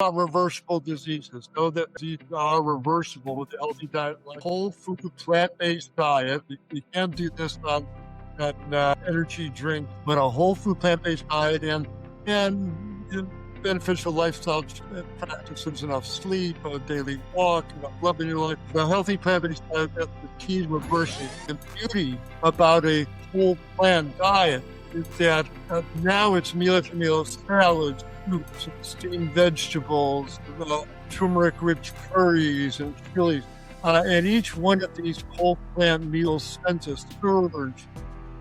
about reversible diseases. Know that these are reversible with a healthy diet, like whole food, plant-based diet. You can do this on energy drink, but a whole food plant-based diet and beneficial lifestyle practices, enough sleep, a daily walk, loving your life. The healthy plant-based diet, that's the key to reversing. The beauty about a whole plant diet is that now it's meal after meal, salads, soups, steamed vegetables, turmeric-rich curries and chilies. And each one of these whole plant meals sends a surge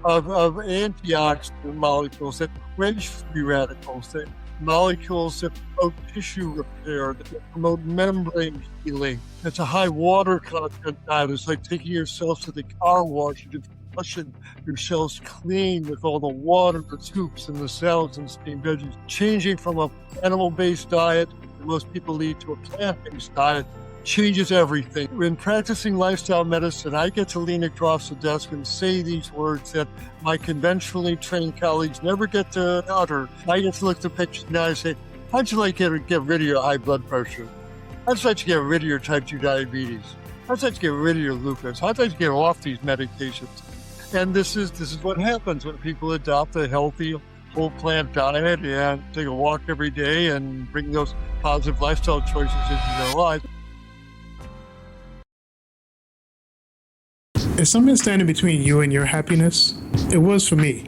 of antioxidant molecules that quench free radicals, that molecules that promote tissue repair, that promote membrane healing. It's a high water content diet. It's like taking yourself to the car wash and just flushing your cells clean with all the water, the soups and the salads and steamed veggies. Changing from an animal-based diet that most people lead to a plant-based diet changes everything. When practicing lifestyle medicine, I get to lean across the desk and say these words that my conventionally trained colleagues never get to utter. I get to look at the pictures now and say, how'd you like to get rid of your high blood pressure? How'd you like to get rid of your type 2 diabetes? How'd you like to get rid of your lupus? How'd you like to get off these medications? And this is what happens when people adopt a healthy whole plant diet and take a walk every day and bring those positive lifestyle choices into their lives. Is something standing between you and your happiness? It was for me.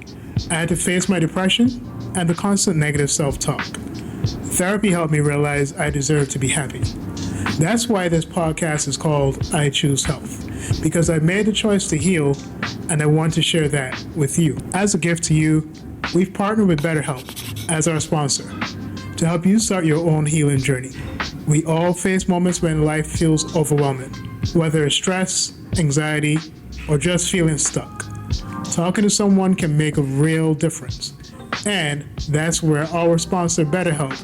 I had to face my depression and the constant negative self-talk. Therapy helped me realize I deserve to be happy. That's why this podcast is called I Choose Health, because I made the choice to heal and I want to share that with you. As a gift to you, we've partnered with BetterHelp as our sponsor to help you start your own healing journey. We all face moments when life feels overwhelming, whether it's stress, anxiety, or just feeling stuck. Talking to someone can make a real difference. And that's where our sponsor, BetterHelp,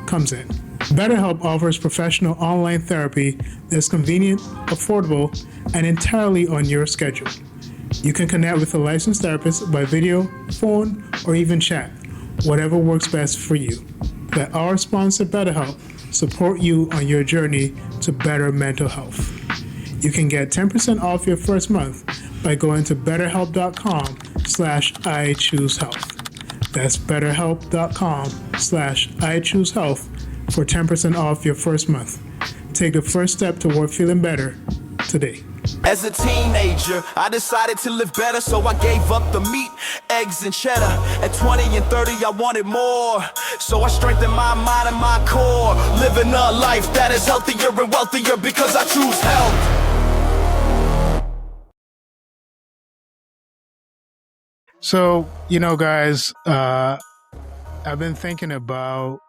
comes in. BetterHelp offers professional online therapy that's convenient, affordable, and entirely on your schedule. You can connect with a licensed therapist by video, phone, or even chat, whatever works best for you. Let our sponsor, BetterHelp, support you on your journey to better mental health. You can get 10% off your first month by going to betterhelp.com/iChooseHealth. That's betterhelp.com/iChooseHealth for 10% off your first month. Take the first step toward feeling better today. As a teenager, I decided to live better, so I gave up the meat, eggs, and cheddar. At 20 and 30, I wanted more, so I strengthened my mind and my core. Living a life that is healthier and wealthier because I choose health. So, guys, I've been thinking about,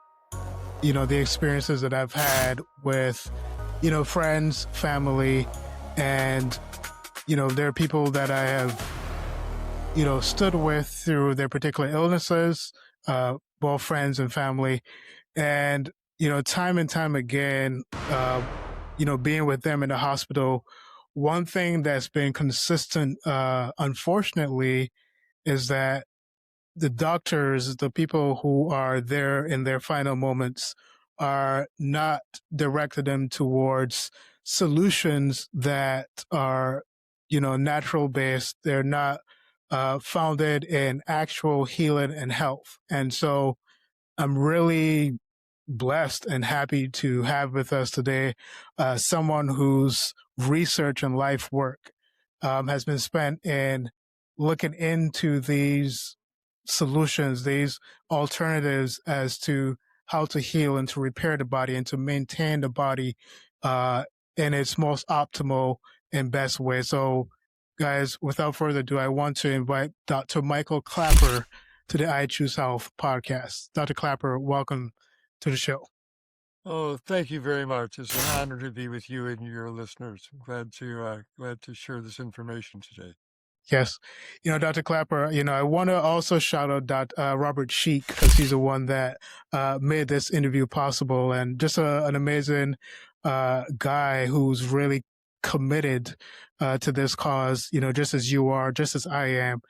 the experiences that I've had with, friends, family, and, there are people that I have, stood with through their particular illnesses, both friends and family. And, time and time again, being with them in the hospital, one thing that's been consistent, unfortunately, is that the doctors, the people who are there in their final moments, are not directing them towards solutions that are, natural based. They're not founded in actual healing and health. And so I'm really blessed and happy to have with us today someone whose research and life work has been spent in looking into these solutions, these alternatives as to how to heal and to repair the body and to maintain the body in its most optimal and best way. So, guys, without further ado, I want to invite Dr. Michael Klaper to the I Choose Health podcast. Dr. Klaper, welcome to the show. Oh, thank you very much. It's an honor to be with you and your listeners. I'm glad to share this information today. Yes. Dr. Klaper, I want to also shout out Robert Sheik, because he's the one that made this interview possible, and just an amazing guy who's really committed to this cause, just as you are, just as I am.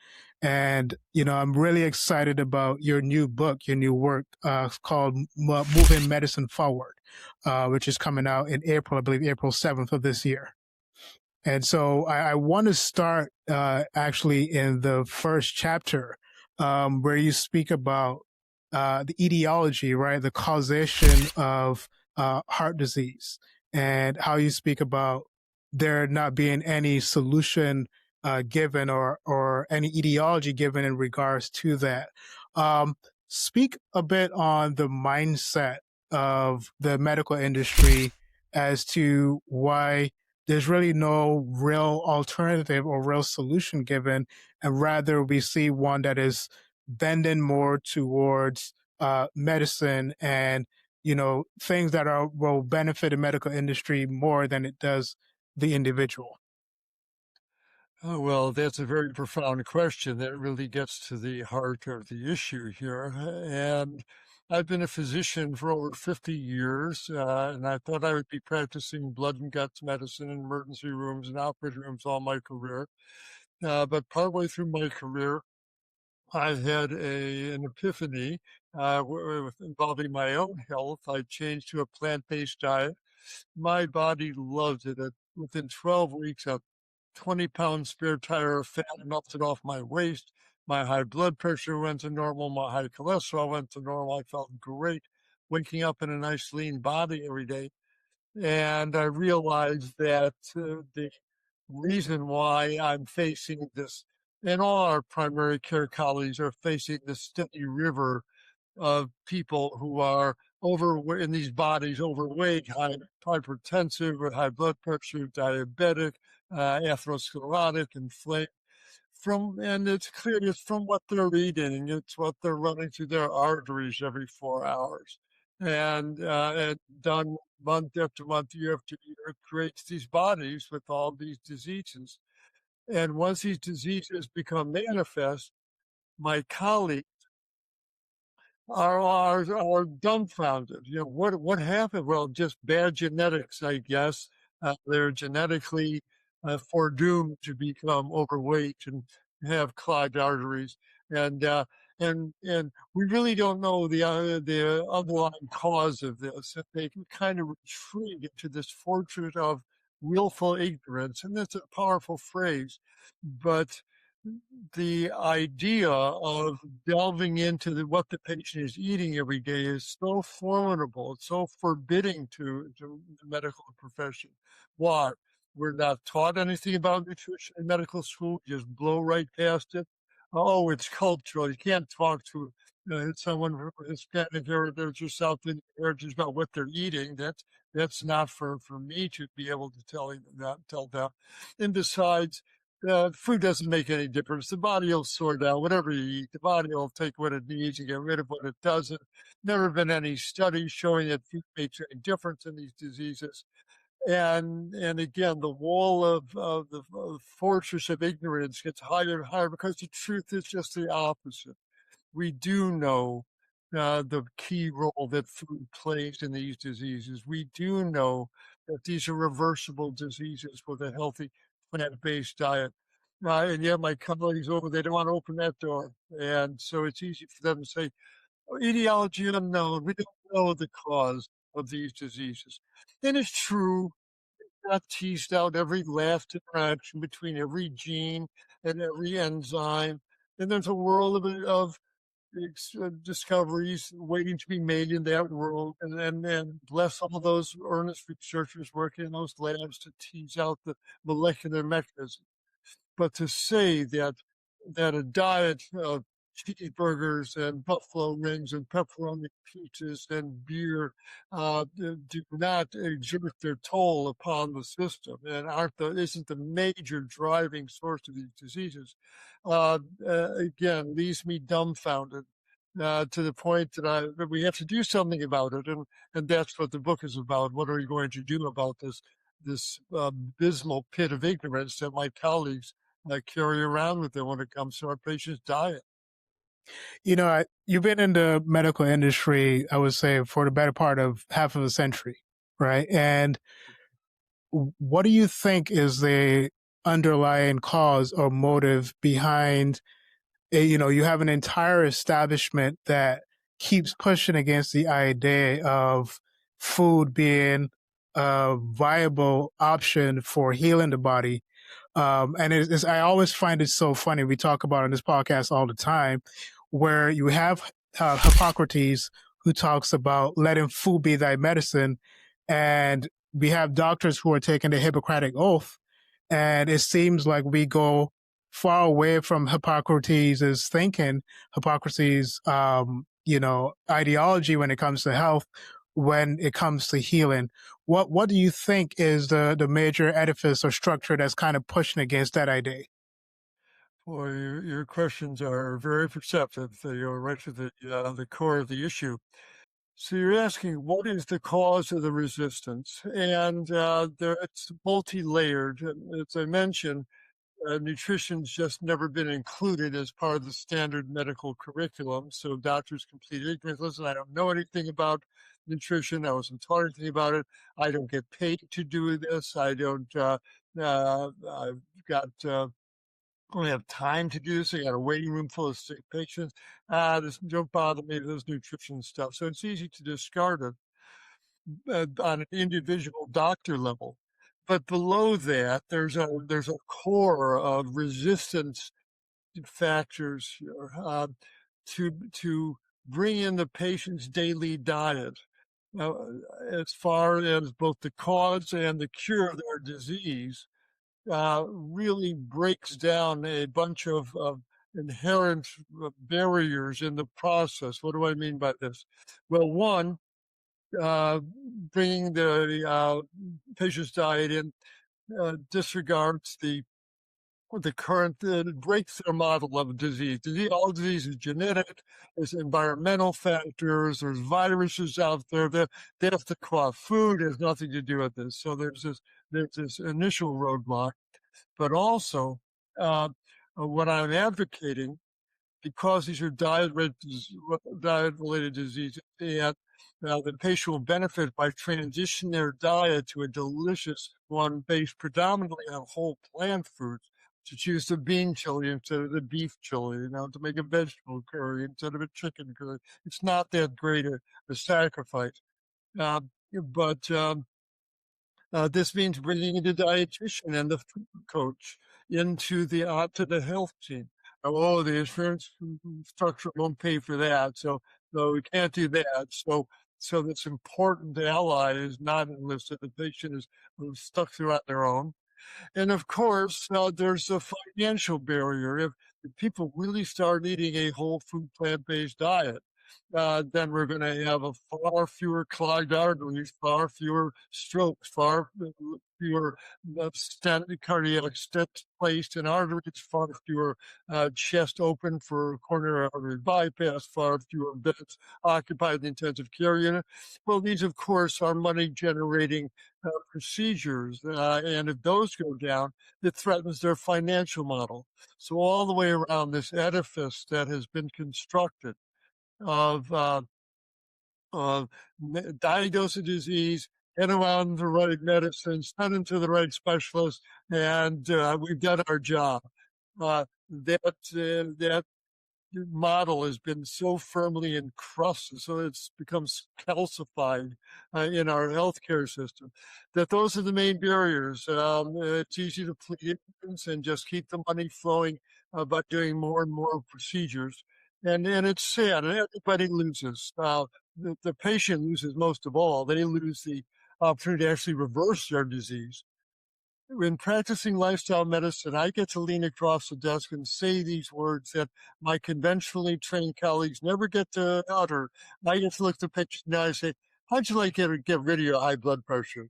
And, I'm really excited about your new book, your new work called Moving Medicine Forward. which is coming out in April, I believe April 7th of this year. And so I want to start actually in the first chapter where you speak about the etiology, right? The causation of heart disease, and how you speak about there not being any solution given or any etiology given in regards to that. Speak a bit on the mindset of the medical industry as to why there's really no real alternative or real solution given, and rather we see one that is bending more towards medicine and things that will benefit the medical industry more than it does the individual. Oh, well, that's a very profound question that really gets to the heart of the issue here. And I've been a physician for over 50 years, and I thought I would be practicing blood and guts medicine in emergency rooms and operating rooms all my career. But partway through my career, I had an epiphany involving my own health. I changed to a plant-based diet. My body loved it. Within 12 weeks, a 20-pound spare tire of fat melted off my waist. My high blood pressure went to normal. My high cholesterol went to normal. I felt great waking up in a nice lean body every day. And I realized that the reason why I'm facing this, and all our primary care colleagues are facing this steady river of people who are in these bodies, overweight, hypertensive, with high blood pressure, diabetic, atherosclerotic, inflamed. And it's clear it's from what they're eating. It's what they're running through their arteries every 4 hours. And done month after month, year after year, it creates these bodies with all these diseases. And once these diseases become manifest, my colleagues are dumbfounded. What happened? Well, just bad genetics, I guess. They're genetically foredoomed to become overweight and have clogged arteries, and uh, and we really don't know the underlying cause of this. And they can kind of retreat into this fortress of willful ignorance, and that's a powerful phrase, but the idea of delving into what the patient is eating every day is so formidable. It's so forbidding to the medical profession. Why? We're not taught anything about nutrition in medical school. Just blow right past it. Oh, it's cultural. You can't talk to someone from Hispanic heritage or South Indian heritage about what they're eating. That's not for me to be able to tell them. And besides, food doesn't make any difference. The body will sort out whatever you eat. The body will take what it needs and get rid of what it doesn't. Never been any studies showing that food makes any difference in these diseases. And again, the wall of the fortress of ignorance gets higher and higher because the truth is just the opposite. We do know the key role that food plays in these diseases. We do know that these are reversible diseases with a healthy plant-based diet. And yet my colleagues they don't want to open that door. And so it's easy for them to say, "Oh, etiology unknown. We don't know the cause of these diseases." And it's true. Not teased out every last interaction between every gene and every enzyme. And there's a world of discoveries waiting to be made in that world, and bless all of those earnest researchers working in those labs to tease out the molecular mechanism. But to say that a diet of cheeseburgers and buffalo wings and pepperoni pizzas and beer do not exert their toll upon the system and isn't the major driving source of these diseases, again, leaves me dumbfounded. To the point that we have to do something about it, and that's what the book is about. What are we going to do about this abysmal pit of ignorance that my colleagues carry around with them when it comes to our patients' diet? You've been in the medical industry, I would say, for the better part of half of a century, right? And what do you think is the underlying cause or motive behind, you have an entire establishment that keeps pushing against the idea of food being a viable option for healing the body. And I always find it so funny. We talk about it on this podcast all the time, where you have Hippocrates who talks about letting food be thy medicine, and we have doctors who are taking the Hippocratic oath, and it seems like we go far away from Hippocrates' thinking, Hippocrates' ideology when it comes to health, when it comes to healing. What do you think is the major edifice or structure that's kind of pushing against that idea? Well, your questions are very perceptive. They go right to the core of the issue. So you're asking, what is the cause of the resistance? And it's multi-layered. As I mentioned, nutrition's just never been included as part of the standard medical curriculum. So doctors complete ignorance. Listen, I don't know anything about nutrition. I wasn't taught anything about it. I don't get paid to do this. I don't. I've got. Only have time to do this. I got a waiting room full of sick patients. This don't bother me. This nutrition stuff. So it's easy to discard it on an individual doctor level. But below that, there's a core of resistance factors to bring in the patient's daily diet. As far as both the cause and the cure of their disease, really breaks down a bunch of inherent barriers in the process. What do I mean by this? Well, one, bringing the patient's diet in disregards the current, breaks their model of disease. All disease is genetic, there's environmental factors, there's viruses out there that they have to cause. Food has nothing to do with this. So there's this initial roadblock. But also, what I'm advocating, because these are diet-related diseases, and the patient will benefit by transitioning their diet to a delicious one based predominantly on whole plant foods. To choose the bean chili instead of the beef chili, to make a vegetable curry instead of a chicken curry. It's not that great a sacrifice. But this means bringing in the dietitian and the food coach into to the health team. Oh, the insurance structure won't pay for that, so we can't do that. So this important ally is not enlisted. The patient is stuck throughout their own. And of course, there's a financial barrier. If people really start eating a whole food plant-based diet, then we're going to have far fewer clogged arteries, far fewer strokes, far fewer cardiac stents placed in arteries, far fewer chest open for coronary artery bypass, far fewer beds occupied in the intensive care unit. Well, these, of course, are money-generating procedures, and if those go down, it threatens their financial model. So all the way around this edifice that has been constructed of diagnose a disease, get around the right medicine, send them to the right specialist, and we've done our job. That model has been so firmly encrusted, so it's become calcified in our healthcare system, that those are the main barriers. It's easy to plead ignorance and just keep the money flowing by doing more and more procedures. And it's sad, and everybody loses. The patient loses most of all. They lose the opportunity to actually reverse their disease. In practicing lifestyle medicine, I get to lean across the desk and say these words that my conventionally trained colleagues never get to utter. I get to look the patient in the eye and say, how'd you like to get rid of your high blood pressure?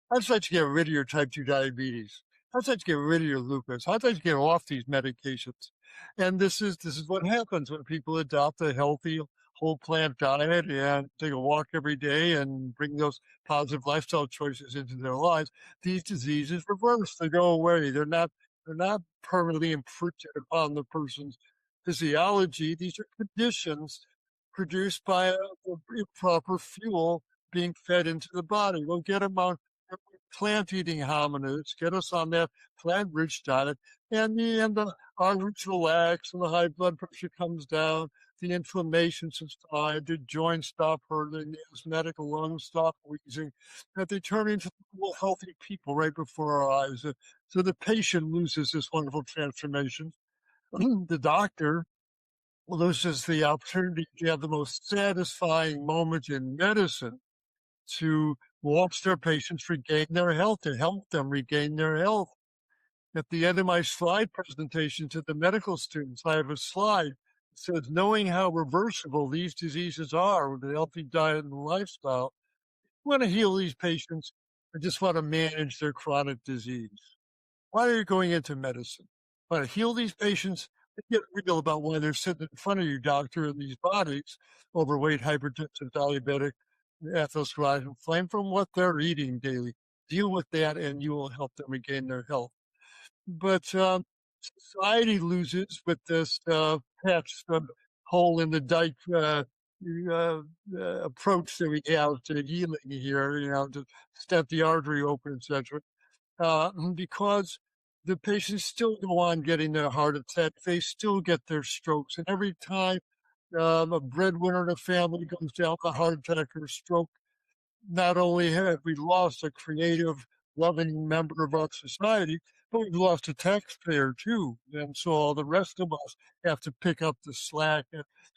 How'd you like to get rid of your type 2 diabetes? How'd you like to get rid of your lupus? How'd you like to get off these medications? And this is what happens when people adopt a healthy whole plant diet and take a walk every day and bring those positive lifestyle choices into their lives. These diseases reverse; they go away. They're not permanently imprinted upon the person's physiology. These are conditions produced by improper fuel being fed into the body. We'll get them on plant-eating hominids, get us on that plant-rich diet, and the arteries relax and the high blood pressure comes down. the inflammation subside, the joints stop hurting, the asthmatic lungs stop wheezing, that they turn into little healthy people right before our eyes. So the patient loses this wonderful transformation. The doctor loses the opportunity to have the most satisfying moment in medicine to watch their patients regain their health and help them regain their health. At the end of my slide presentation to the medical students, I have a slide that says, knowing how reversible these diseases are with a healthy diet and lifestyle, you want to heal these patients or just want to manage their chronic disease. Why are you going into medicine? Want to heal these patients? Get real about why they're sitting in front of you, doctor, in these bodies, overweight, hypertensive, diabetic, atherosclerotic, inflamed from what they're eating daily. Deal with that and you will help them regain their health. But society loses with this patch hole in the dike uh, approach that we have to healing here, to stent the artery open, etc. Because the patients still go on getting their heart attack. They still get their strokes. And every time a breadwinner in a family goes down with a heart attack or a stroke, not only have we lost a creative, loving member of our society, but we've lost a taxpayer too. And so all the rest of us have to pick up the slack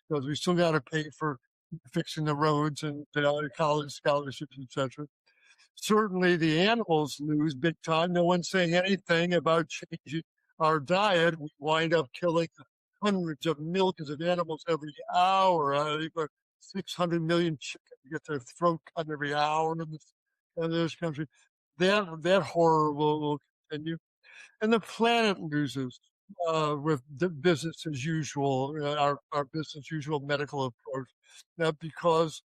because we still got to pay for fixing the roads and college scholarships, etc. Certainly the animals lose big time. No one's saying anything about changing our diet. We wind up killing hundreds of millions of animals every hour. 600 million chickens get their throat cut every hour in this country. That horror will continue. And the planet loses with the business as usual, our business as usual medical approach. Because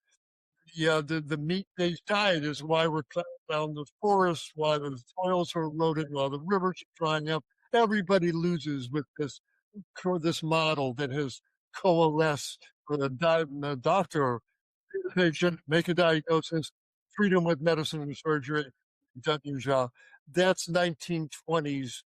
the meat-based diet is why we're cutting down the forests, why the soils are eroded, why the rivers are drying up. Everybody loses with this model that has coalesced for the doctor, patient, make a diagnosis, treat them with medicine and surgery, done your job. That's 1920s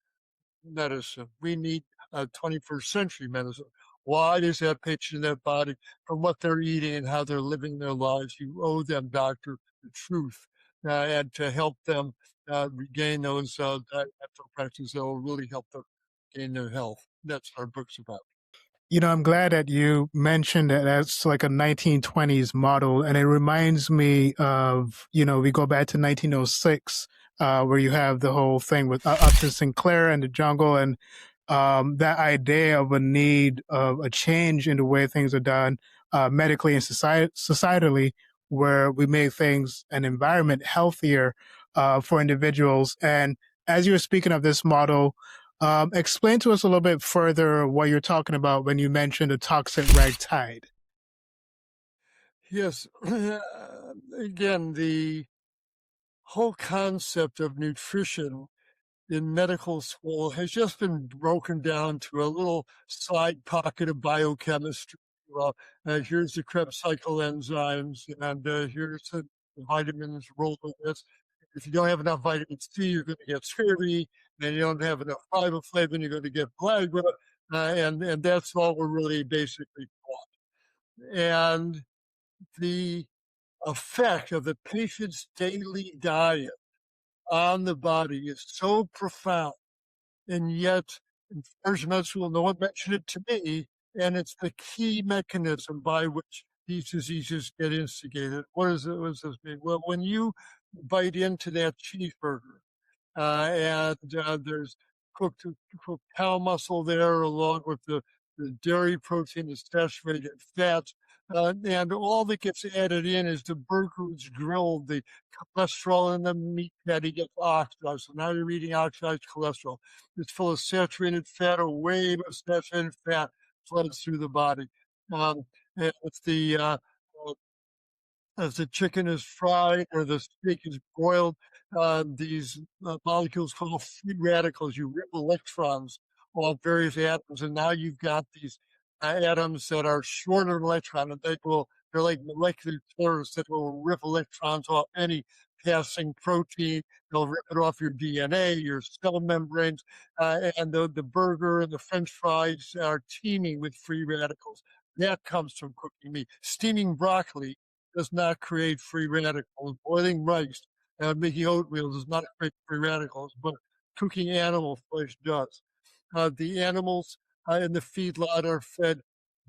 medicine. We need 21st century medicine. Why does that patient in that body, from what they're eating and how they're living their lives, you owe them, doctor, the truth, and to help them regain those dietary practices that will really help them gain their health. That's what our book's about. I'm glad that you mentioned that that's like a 1920s model. And it reminds me of, we go back to 1906, where you have the whole thing with Upton Sinclair and the jungle and that idea of a need of a change in the way things are done medically and societally, where we make things and environment healthier for individuals. And as you were speaking of this model, explain to us a little bit further what you're talking about when you mentioned a toxic ragtide. Yes. Again, the whole concept of nutrition in medical school has just been broken down to a little side pocket of biochemistry. Well, here's the Krebs cycle enzymes, and here's the vitamins rolled with this. If you don't have enough vitamin C, you're going to get scurvy. Then you don't have enough riboflavin, you're going to get pellagra. And that's all we're really basically taught. And the effect of the patient's daily diet on the body is so profound. And yet, in first med school, no one mentioned it to me. And it's the key mechanism by which these diseases get instigated. What does this mean? Well, when you bite into that cheeseburger, and there's cooked, cooked cow muscle there, along with the dairy protein, the saturated fats. And all that gets added in is the burger is grilled, the cholesterol in the meat patty gets oxidized. So now you're eating oxidized cholesterol. It's full of saturated fat, a wave of saturated fat floods through the body. And it's as the chicken is fried or the steak is broiled, these molecules called free radicals, you rip electrons off various atoms, and now you've got these atoms that are shorter electron, and they're like molecular terrorists that will rip electrons off any passing protein. They'll rip it off your DNA, your cell membranes, and the burger and the French fries are teeming with free radicals. That comes from cooking meat. Steaming broccoli does not create free radicals. Boiling rice, making oatmeal does not create free radicals, but cooking animal flesh does. The animals in the feedlot are fed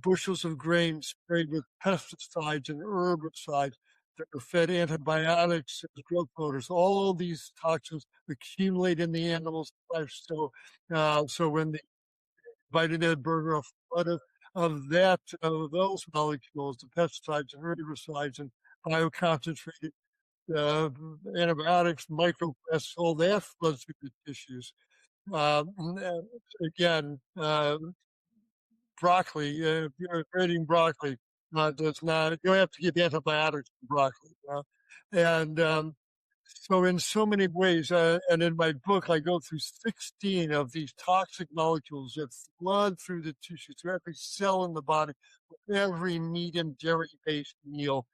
bushels of grain sprayed with pesticides and herbicides. They're fed antibiotics as growth promoters. All of these toxins accumulate in the animal's flesh. So when they bite that burger off, of those molecules, the pesticides and herbicides and bioconcentrated uh, antibiotics, microplastics, all that floods through the tissues. Again, broccoli, if you're eating broccoli, does not, you don't have to give antibiotics to broccoli. And so in so many ways, and in my book, I go through 16 of these toxic molecules that flood through the tissue, through every cell in the body, every meat and dairy-based meal,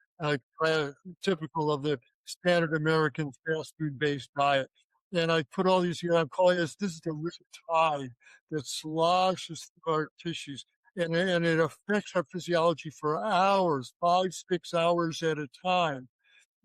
typical of the standard American fast food-based diet. And I put all these here, I'm calling this is the rich tide that sloshes through our tissues. And it affects our physiology for hours, 5-6 hours at a time.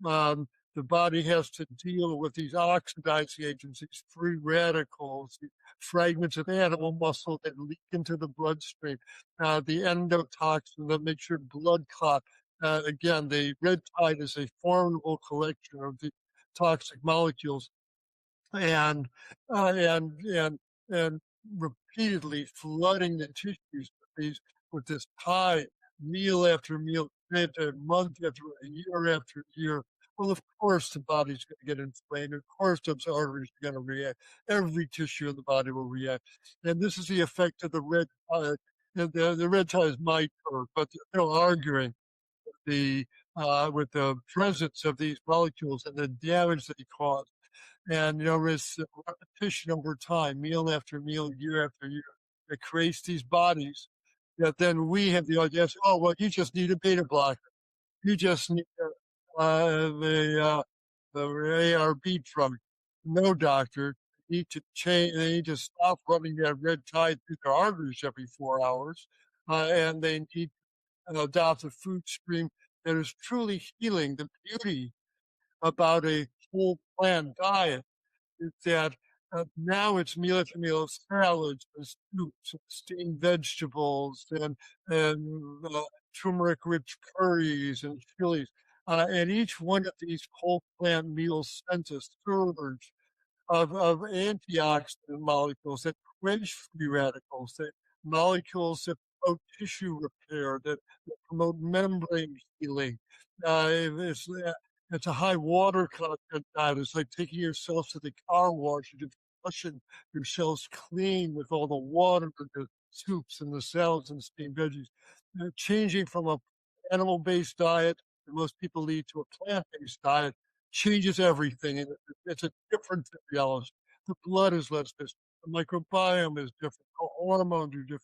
Um, the body has to deal with these oxidizing agents, these free radicals, the fragments of animal muscle that leak into the bloodstream, the endotoxin that makes your blood clot. Again, the red tide is a formidable collection of the toxic molecules and and repeatedly flooding the tissues with this tide, meal after meal, day after month after year after year. Well, of course, the body's going to get inflamed. Of course, those arteries are going to react. Every tissue in the body will react. And this is the effect of the red tide. The red tide is my curve, but they're arguing the with the presence of these molecules and the damage they cause. And, it's repetition over time, meal after meal, year after year, that creates these bodies that then we have the idea, oh, well, you just need a beta blocker. You just need the ARB drug. No, doctor. They need to change. They need to stop running that red tide through their arteries every 4 hours, and they need to adopt a food stream that is truly healing. The beauty about a whole plant diet is that now it's meal after meal salads and soups and steamed vegetables and turmeric-rich curries and chilies. And each one of these whole plant meals sends a surge of antioxidant molecules that quench free radicals, that molecules that promote tissue repair, that promote membrane healing. It's a high water content diet. It's like taking yourself to the car wash and just flushing yourselves clean with all the water and the soups and the salads and steamed veggies. Changing from a animal-based diet that most people eat to a plant-based diet changes everything. And it's a different physiology. The blood is less viscous. The microbiome is different. The hormones are different.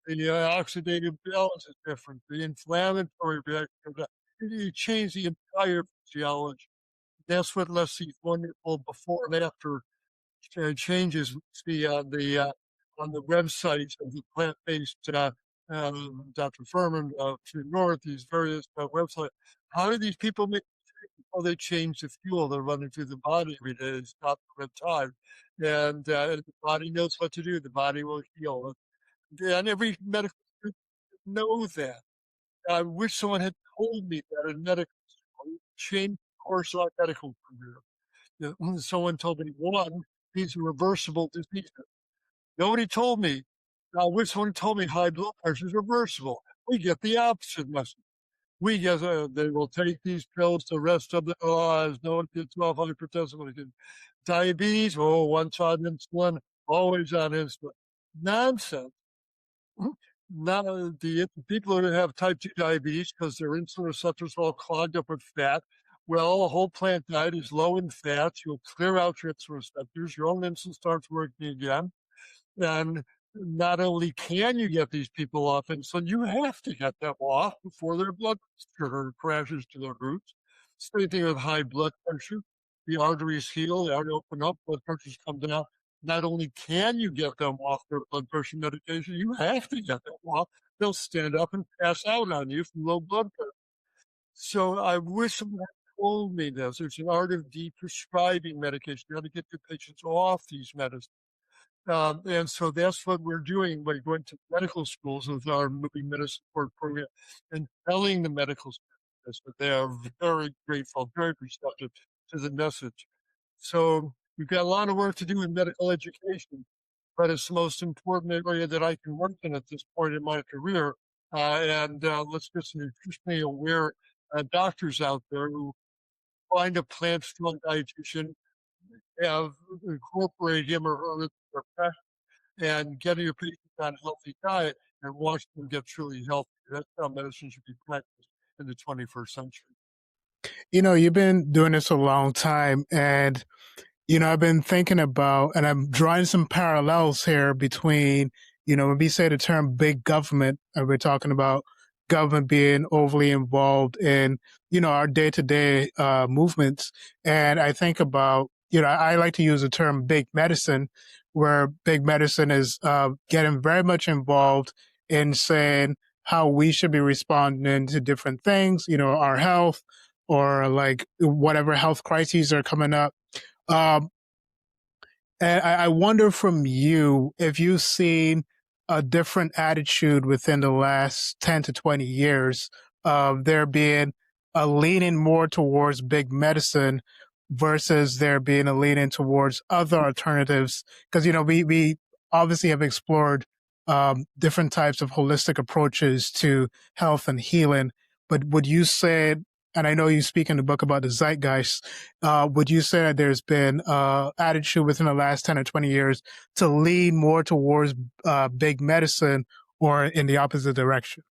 The oxidative balance is different. The inflammatory reaction. You change the entire physiology. That's what lets these wonderful before and after changes we see on the websites of the plant-based Dr. Furman to North, these various websites. How do these people make? Well, they change the fuel they're running through the body every day. It's not the red tide, and the body knows what to do. The body will heal, and every medical student knows that. I wish someone had told me that in medical school. Changed course of my medical career. Someone told me, one, these are reversible diseases. Nobody told me. I wish someone told me high blood pressure is reversible. We get the opposite message. We get, they will take these pills the rest of their lives. No one gets off hypertension. Diabetes, once on insulin, always on insulin. Nonsense. Not the people who have type 2 diabetes because their insulin receptors are all clogged up with fat. Well, a whole plant diet is low in fats. You'll clear out your insulin receptors. Your own insulin starts working again. And not only can you get these people off insulin, you have to get them off before their blood sugar crashes to the roots. Same thing with high blood pressure. The arteries heal, the arteries open up, blood pressures come down. Not only can you get them off their blood pressure medication, you have to get them off they'll stand up and pass out on you from low blood pressure. So I wish someone had told me this. There's an art of de-prescribing medication. You got to get your patients off these medicines. And so that's what we're doing by going to medical schools with our moving medicine support program and telling the medical students that they are very grateful, very receptive to the message. So we've got a lot of work to do in medical education, but it's the most important area that I can work in at this point in my career. Let's get some nutritionally aware doctors out there who find a plant-strong dietitian, have incorporate him or her into their practice, and getting your patients on a healthy diet and watch them get truly healthy. That's how medicine should be practiced in the 21st century. You've been doing this a long time, and I've been thinking about, and I'm drawing some parallels here between, when we say the term big government, and we're talking about government being overly involved in, our day-to-day movements. And I think about, I like to use the term big medicine, where big medicine is getting very much involved in saying how we should be responding to different things, our health, or like whatever health crises are coming up. Um, and I wonder from you if you've seen a different attitude within the last 10 to 20 years of there being a leaning more towards big medicine versus there being a leaning towards other alternatives. Because, we obviously have explored different types of holistic approaches to health and healing. But would you say, and I know you speak in the book about the zeitgeist, would you say that there's been attitude within the last 10 or 20 years to lean more towards big medicine or in the opposite direction?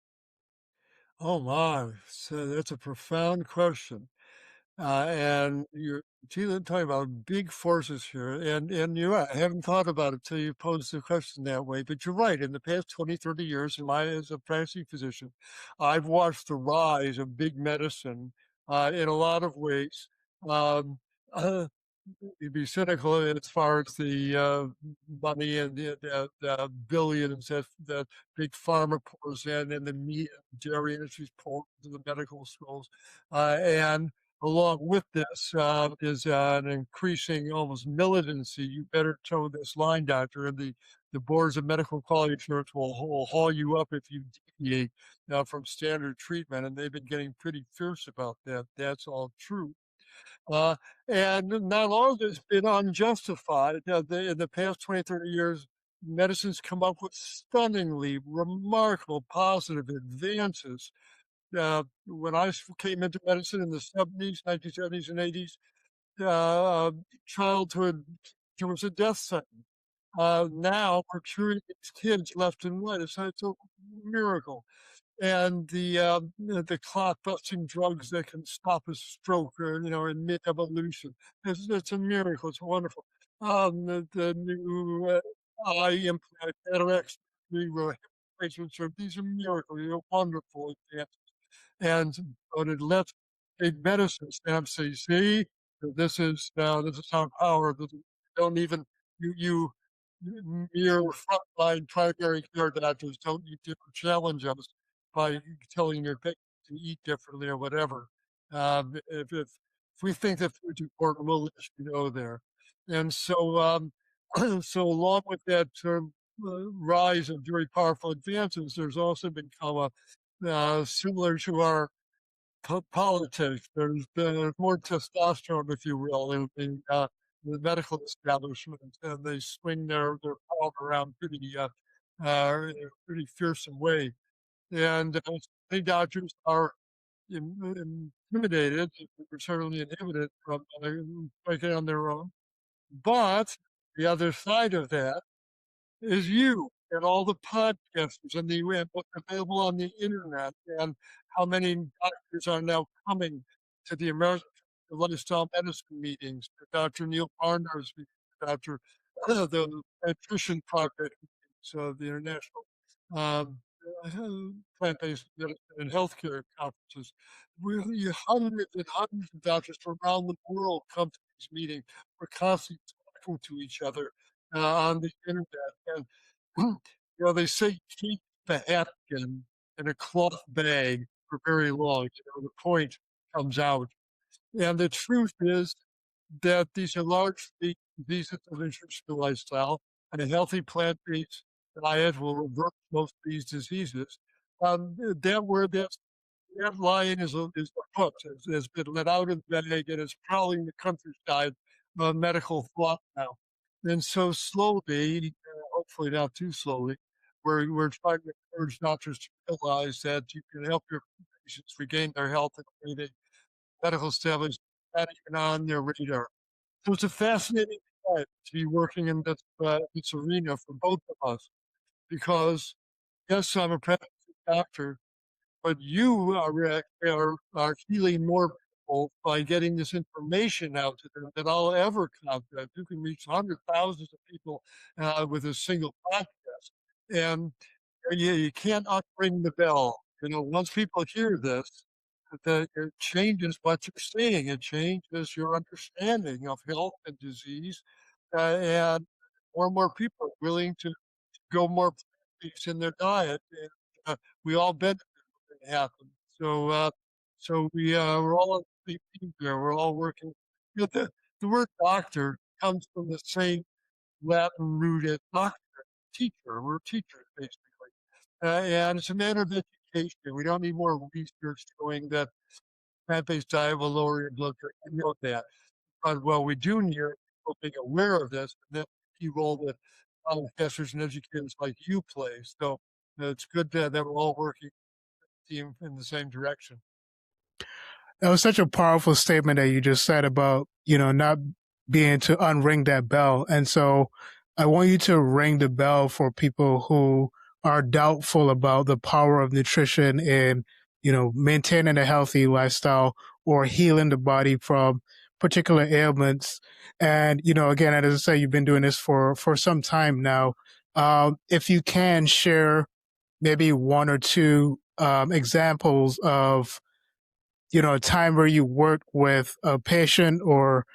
Oh my, so that's a profound question. And you're talking about big forces here. And you're right, I haven't thought about it till you posed the question that way. But you're right. In the past 20, 30 years, as a practicing physician, I've watched the rise of big medicine in a lot of ways. Um, uh, you'd be cynical as far as the money and the billions that big pharma pours in, and the meat and dairy industries pour into the medical schools. And along with this is an increasing almost militancy. You better toe this line, doctor. And the boards of medical quality assurance will haul you up if you deviate from standard treatment. And they've been getting pretty fierce about that. That's all true. Uh, and not all of it's been unjustified. In the past 20, 30 years, medicine's come up with stunningly remarkable positive advances. When came into medicine in the 70s, 1970s and 80s, childhood, there was a death sentence. Now we're curing these kids left and right. It's a miracle. And the clot busting drugs that can stop a stroke, or in mid evolution, it's a miracle. It's wonderful. The new eye implant, cataract surgery, hip replacement surgery, these are miracles. They're wonderful advances. And but it lets big medicine stand up and say, see, this is our power. Don't even you mere frontline primary care doctors don't need to challenge us by telling your patients to eat differently or whatever. If we think that food's important, we'll let you know there. And so, so along with that rise of very powerful advances, there's also become similar to our politics. There's been more testosterone, if you will, in the medical establishment, and they swing their power around in a pretty fearsome way. And many doctors are intimidated, or certainly inhibited from fighting on their own. But the other side of that is you and all the podcasters and what's available on the internet, and how many doctors are now coming to the American Lifestyle Medicine meetings, to Dr. Neil Barnard's meetings, Dr. the Nutrition Project meetings, the International um, Plant-Based Medicine and Healthcare conferences. Really, hundreds and hundreds of doctors from around the world come to these meetings. We're constantly talking to each other on the internet. And they say keep a napkin in a cloth bag for very long. The point comes out. And the truth is that these are largely diseases of interest to lifestyle, and a healthy plant-based diet will reverse most of these diseases. That word that lion is afoot, has been let out of the bag and is prowling the countryside of medical thought now. And so slowly, hopefully not too slowly, we're trying to encourage doctors to realize that you can help your patients regain their health in a way that medical establishments not even on their radar. So it's a fascinating time to be working in this arena for both of us because, yes, I'm a practicing doctor, but you are healing more people by getting this information out to them than I'll ever contact. You can reach hundreds, thousands of people with a single podcast, and you can't unring the bell. Once people hear this, it changes what you're seeing. It changes your understanding of health and disease, and more people are willing to go more plant-based in their diet. And, we all benefit when it happens. We're all on the same team there. We're all working. The word doctor comes from the same Latin root as doctor, teacher. We're teachers, basically. And it's a matter of education. We don't need more research showing that plant-based diet will lower your blood sugar. We know that. But what we do need are people being aware of this, and that's the key role that podcasters and educators like you play. So it's good that we're all working team in the same direction. That was such a powerful statement that you just said about, not being to unring that bell. And so I want you to ring the bell for people who are doubtful about the power of nutrition in, maintaining a healthy lifestyle or healing the body from particular ailments. And, again, as I say, you've been doing this for some time now. If you can share maybe one or two examples of a time where you worked with a patient or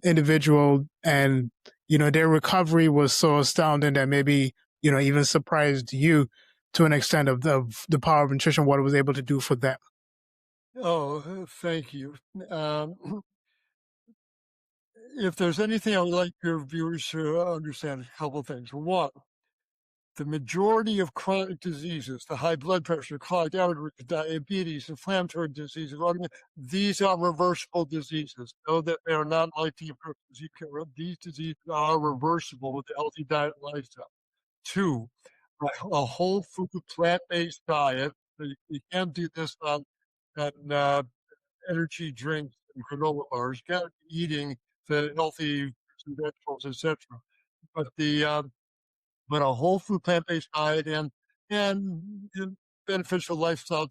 individual and their recovery was so astounding that maybe even surprised you to an extent of the power of nutrition, what it was able to do for them. Oh, thank you. If there's anything I would like your viewers to understand, a couple of things. One, the majority of chronic diseases, the high blood pressure, chronic diabetes, inflammatory diseases, these are reversible diseases. Know that they are not life-threatening. These diseases are reversible with the healthy diet and lifestyle. Two, a whole food plant-based diet. You can't do this on energy drinks and granola bars. You got to be eating the healthy fruits and vegetables, etc. But a whole food plant-based diet and beneficial lifestyle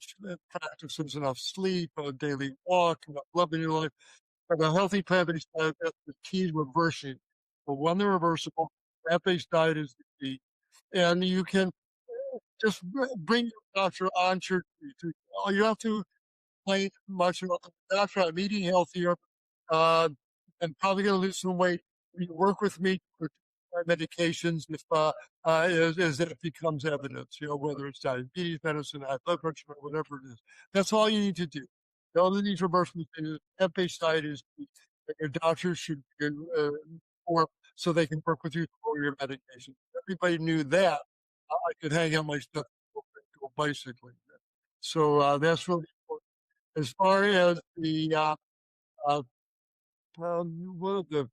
practices, enough sleep, a daily walk, enough love in your life. But a healthy plant-based diet, that's the key to reversing. But when they're reversible, plant-based diet is the key. And you can just bring your doctor on your, you have to explain much about the doctor. I'm eating healthier, and probably going to lose some weight. You work with me for medications if as it becomes evidence, whether it's diabetes medicine, high blood pressure, or whatever it is. That's all you need to do. All of these reversible things, plant-based diet is that your doctor should or so they can work with you for your medication. Everybody knew that. I could hang out my stuff and go bicycling. So that's really important. As far as the one of the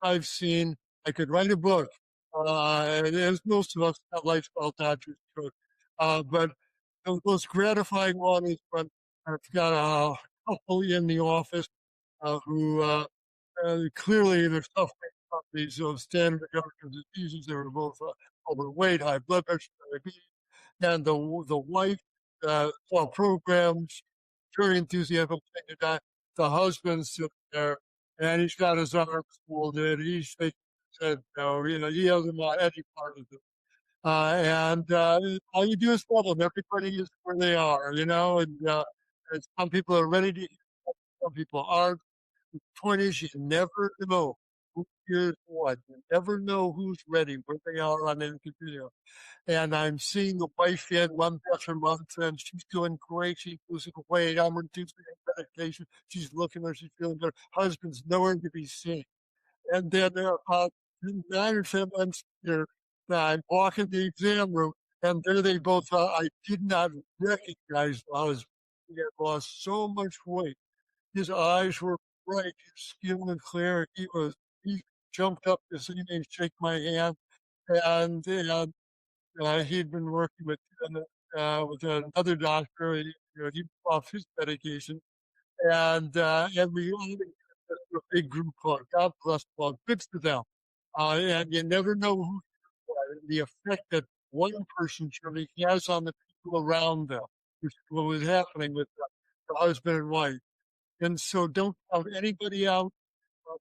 I've seen, I could write a book, and as most of us not lifestyle doctors could. But the most gratifying one is when I've got a couple in the office who clearly they're suffering from these standard American diseases. They were both overweight, high blood pressure, diabetes, and the wife saw programs, very enthusiastic. The husband's sitting there, and he's got his arms folded. He's shaking his head no, he doesn't want any part of it. All you do is follow them. Everybody is where they are, and some people are ready to, some people aren't. The point is, you never know who is what. You never know who's ready, where they are on any video. And I'm seeing the wife had 1 month, and she's doing great. She's losing weight. I'm reducing her medication. She's looking her. She's feeling better. Husband's nowhere to be seen. And then about 9 or 10 months later, I'm walking the exam room, and there they both are. I did not recognize my husband. He had lost so much weight. His eyes were bright, his skin was clear. He jumped up to see me and shake my hand, and he'd been working with another doctor. He was off his medication, and we all a big group called God Bless called Good for Them. And you never know the effect that one person surely has on the people around them, which is what was happening with the husband and wife. And so don't count anybody out.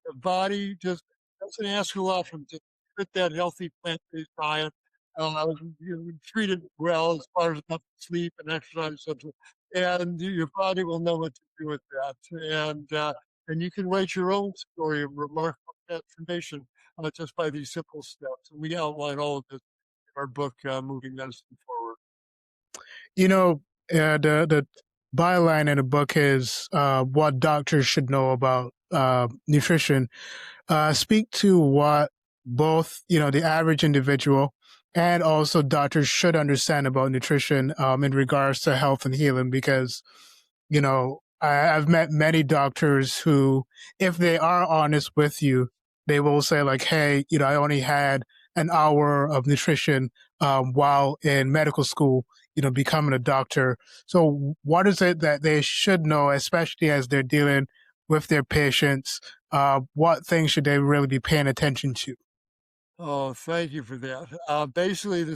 The body just doesn't ask a lot from just fit that healthy plant-based diet. Treat it well as far as enough sleep and exercise, and your body will know what to do with that. And you can write your own story of remarkable transformation just by these simple steps. And we outline all of this in our book, Moving Medicine Forward. You know, the byline in the book is what doctors should know about nutrition. Speak to what both, the average individual and also doctors should understand about nutrition in regards to health and healing, because, I've met many doctors who, if they are honest with you, they will say like, hey, I only had an hour of nutrition while in medical school, becoming a doctor. So what is it that they should know, especially as they're dealing with their patients? What things should they really be paying attention to? Oh, thank you for that. Basically, the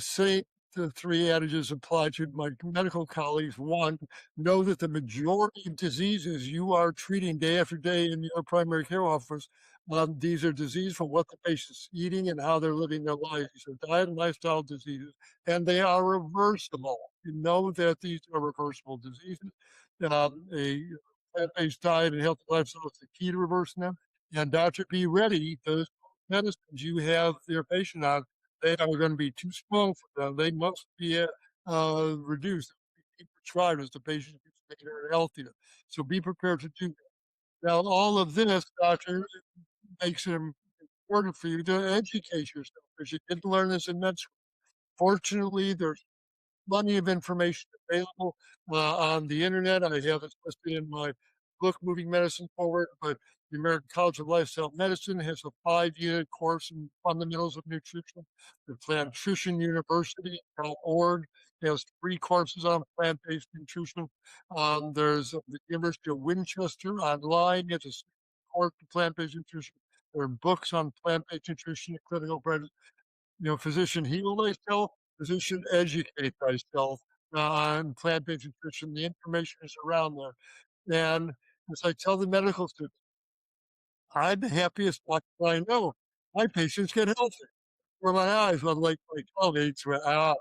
three adages apply to my medical colleagues. One, know that the majority of diseases you are treating day after day in your primary care office, these are diseases from what the patient's eating and how they're living their life. These are diet and lifestyle diseases, and they are reversible. You know that these are reversible diseases. A plant-based diet and healthy lifestyle is the key to reversing them. And Dr. Be ready, those medicines you have their patient on, they are going to be too strong for them. They must be reduced, be prescribed as the patient gets better and healthier. So be prepared to do that. Now, all of this, doctor, makes it important for you to educate yourself, because you didn't learn this in med school. Fortunately, there's plenty of information available on the internet. I have it listed in my book, Moving Medicine Forward, but the American College of Lifestyle Medicine has a 5-unit course in fundamentals of nutrition. The Plant Nutrition University.org has 3 courses on plant-based nutrition. There's the University of Winchester online. It's a course on plant-based nutrition. There are books on plant-based nutrition and clinical practice. Physician heal thyself, physician educate thyself on plant-based nutrition. The information is around there. And as I tell the medical students, I'm the happiest doctor I know. My patients get healthy before my eyes. I'm like my colleagues, I'll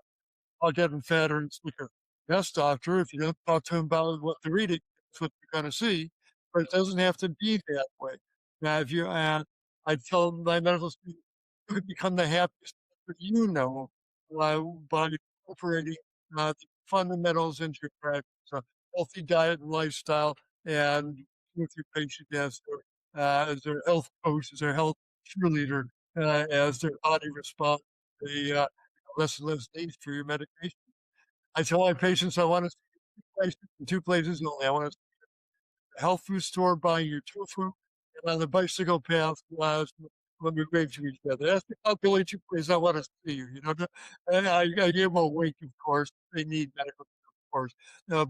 get them fatter and slicker. Yes, doctor, if you don't talk to them about what they're eating, that's what you're going to see. But it doesn't have to be that way. Now, if you, I tell my medical students, you could become the happiest doctor you know by incorporating the fundamentals into your practice, a healthy diet and lifestyle, and with your patient as their health coach, as their health cheerleader, as their body responds. They less and less need for your medication. I tell my patients I want to see two places only. I want to see a health food store buying your tofu, and on the bicycle path when we wave to each other. That's the only 2 places I want to see you. And I give them a wink, of course. They need medical, of course.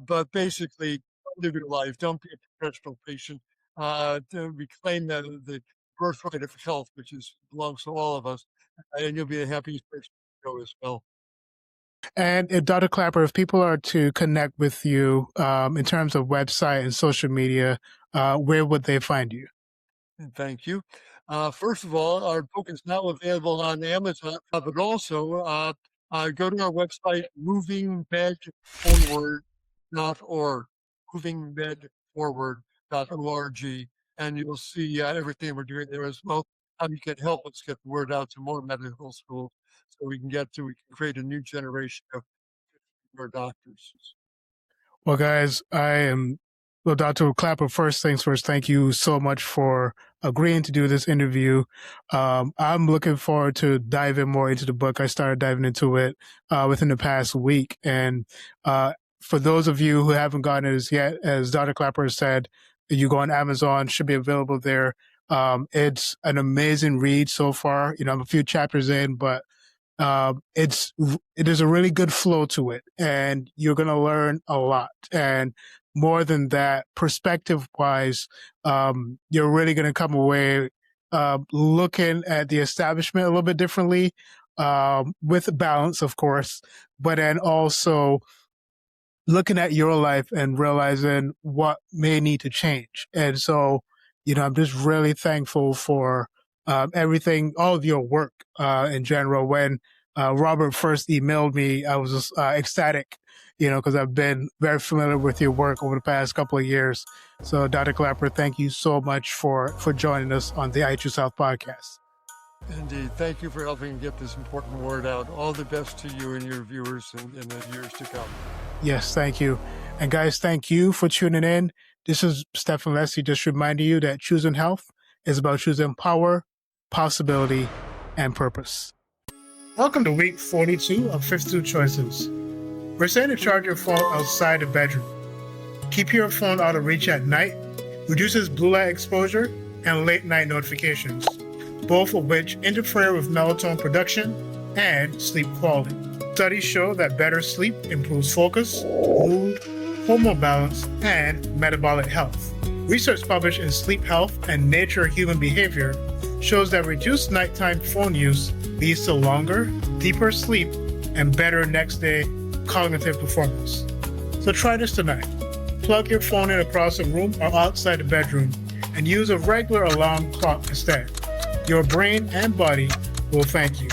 But basically, live your life. Don't be a professional patient. To reclaim the birthright of health, which belongs to all of us, and you'll be the happiest person to go as well. And Dr. Klaper, if people are to connect with you in terms of website and social media, where would they find you? And thank you. First of all, our book is now available on Amazon, but also go to our website, movingmedforward.org, movingmedforward.org, and you'll see everything we're doing there as well. how you can help us get the word out to more medical schools so we can create a new generation of more doctors. Well, guys, well, Dr. Klaper, first things first, thank you so much for agreeing to do this interview. I'm looking forward to diving more into the book. I started diving into it within the past week. And for those of you who haven't gotten it as yet, as Dr. Klaper said, you go on Amazon, should be available there. It's an amazing read so far. I'm a few chapters in, but it is a really good flow to it, and you're going to learn a lot. And more than that, perspective wise, you're really going to come away looking at the establishment a little bit differently, with balance, of course, but then also looking at your life and realizing what may need to change. And so, I'm just really thankful for everything, all of your work in general. When Robert first emailed me, I was just ecstatic, because I've been very familiar with your work over the past couple of years. So, Dr. Klaper, thank you so much for joining us on the I True South podcast. Indeed. Thank you for helping get this important word out. All the best to you and your viewers in the years to come. Yes, thank you. And guys, thank you for tuning in. This is Stephen Leslie, just reminding you that choosing health is about choosing power, possibility, and purpose. Welcome to week 42 of 52 Choices. We're saying to charge your phone outside the bedroom. Keep your phone out of reach at night, reduces blue light exposure and late night notifications, both of which interfere with melatonin production and sleep quality. Studies show that better sleep improves focus, mood, hormone balance, and metabolic health. Research published in Sleep Health and Nature Human Behavior shows that reduced nighttime phone use leads to longer, deeper sleep and better next day cognitive performance. So try this tonight. Plug your phone in across the room or outside the bedroom and use a regular alarm clock instead. Your brain and body will thank you.